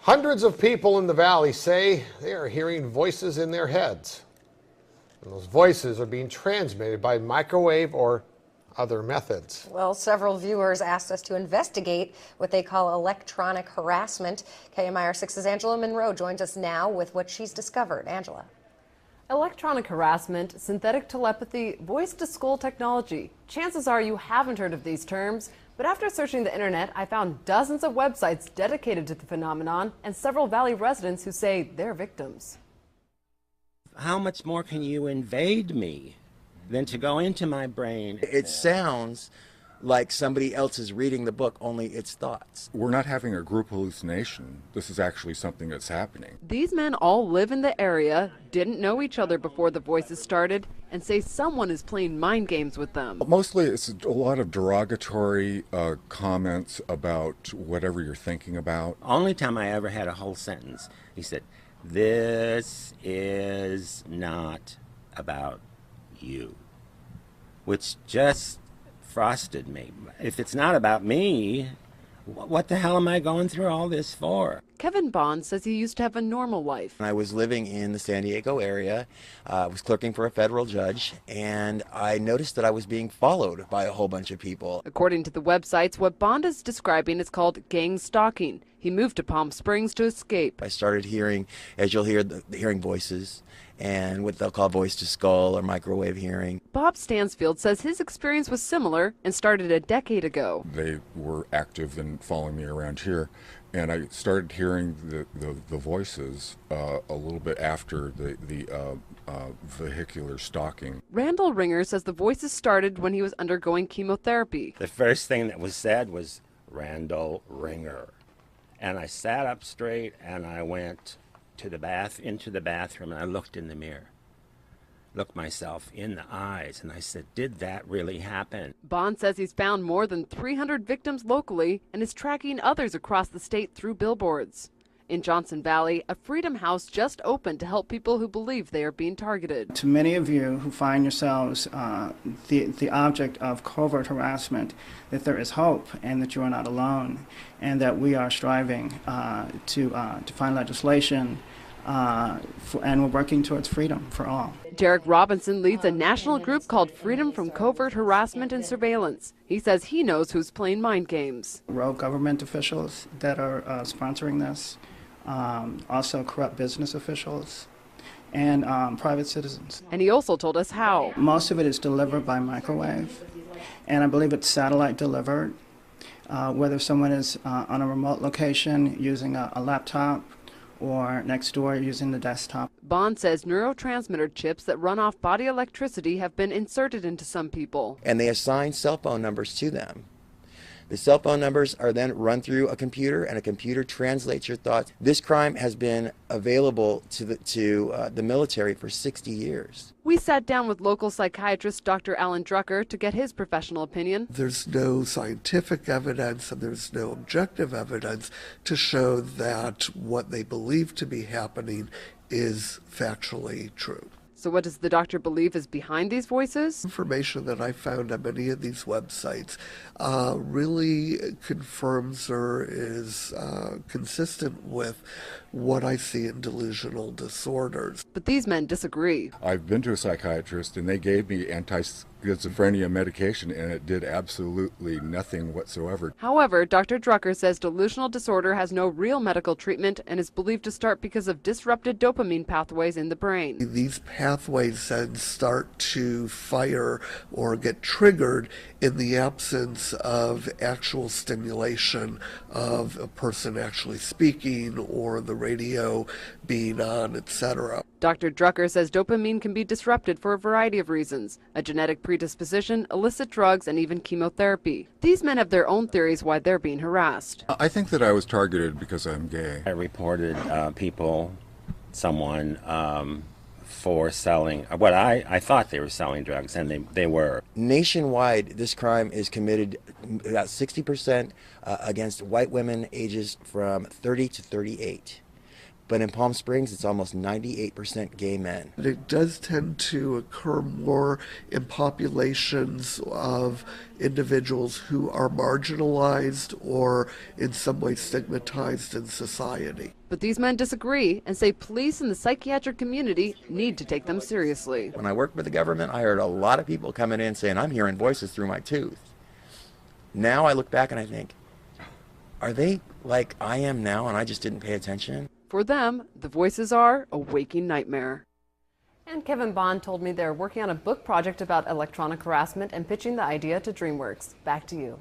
Hundreds of people in the valley say they are hearing voices in their heads. And those voices are being transmitted by microwave or other methods. Well, several viewers asked us to investigate what they call electronic harassment. KMIR6's Angela Monroe joins us now with what she's discovered. Angela. Electronic harassment, synthetic telepathy, voice-to-skull technology. Chances are you haven't heard of these terms, but after searching the internet, I found dozens of websites dedicated to the phenomenon and several Valley residents who say they're victims. How much more can you invade me than to go into my brain? It sounds like somebody else is reading the book, only it's thoughts. We're not having a group hallucination. This is actually something that's happening. These men all live in the area, didn't know each other before the voices started, and say someone is playing mind games with them. Mostly it's a lot of derogatory comments about whatever you're thinking about. Only time I ever had a whole sentence, he said, "This is not about you," which just frosted me. If it's not about me, what the hell am I going through all this for? Kevin Bond says he used to have a normal life. I was living in the San Diego area, I was clerking for a federal judge, and I noticed that I was being followed by a whole bunch of people. According to the websites, what Bond is describing is called gang stalking. He moved to Palm Springs to escape. I started hearing, as you'll hear, hearing voices and what they'll call voice to skull or microwave hearing. Bob Stansfield says his experience was similar and started a decade ago. They were active in following me around here, and I started hearing the voices a little bit after the vehicular stalking. Randall Ringer says the voices started when he was undergoing chemotherapy. The first thing that was said was Randall Ringer. And I sat up straight and I went to into the bathroom, and I looked in the mirror, looked myself in the eyes, and I said, did that really happen? Bond says he's found more than 300 victims locally and is tracking others across the state through billboards. In Johnson Valley, a Freedom House just opened to help people who believe they are being targeted. To many of you who find yourselves the object of covert harassment, that there is hope and that you are not alone, and that we are striving to find legislation and we're working towards freedom for all. Derek Robinson leads a national group called Freedom from Covert Harassment and Surveillance. He says he knows who's playing mind games. Rogue government officials that are sponsoring this, also corrupt business officials, and private citizens. And he also told us how. Most of it is delivered by microwave, and I believe it's satellite delivered, whether someone is on a remote location using a laptop or next door using the desktop. Bond says neurotransmitter chips that run off body electricity have been inserted into some people. And they assign cell phone numbers to them. The cell phone numbers are then run through a computer, and a computer translates your thoughts. This crime has been available to the military for 60 years. We sat down with local psychiatrist Dr. Alan Drucker to get his professional opinion. There's no scientific evidence and there's no objective evidence to show that what they believe to be happening is factually true. So what does the doctor believe is behind these voices? Information that I found on many of these websites really confirms or is consistent with what I see in delusional disorders. But these men disagree. I've been to a psychiatrist and they gave me anti-schizophrenia medication and it did absolutely nothing whatsoever. However, Dr. Drucker says delusional disorder has no real medical treatment and is believed to start because of disrupted dopamine pathways in the brain. These pathways then start to fire or get triggered in the absence of actual stimulation of a person actually speaking or the radio being on, etc. Dr. Drucker says dopamine can be disrupted for a variety of reasons: a genetic predisposition, illicit drugs, and even chemotherapy. These men have their own theories why they're being harassed. I think that I was targeted because I'm gay. I reported someone for selling what I thought they were selling drugs, and they were. Nationwide, this crime is committed about 60% against white women ages from 30 to 38. But in Palm Springs, it's almost 98% gay men. It does tend to occur more in populations of individuals who are marginalized or in some way stigmatized in society. But these men disagree and say police and the psychiatric community need to take them seriously. When I worked with the government, I heard a lot of people coming in saying, I'm hearing voices through my tooth. Now I look back and I think, are they like I am now and I just didn't pay attention? For them, the voices are a waking nightmare. And Kevin Bond told me they're working on a book project about electronic harassment and pitching the idea to DreamWorks. Back to you.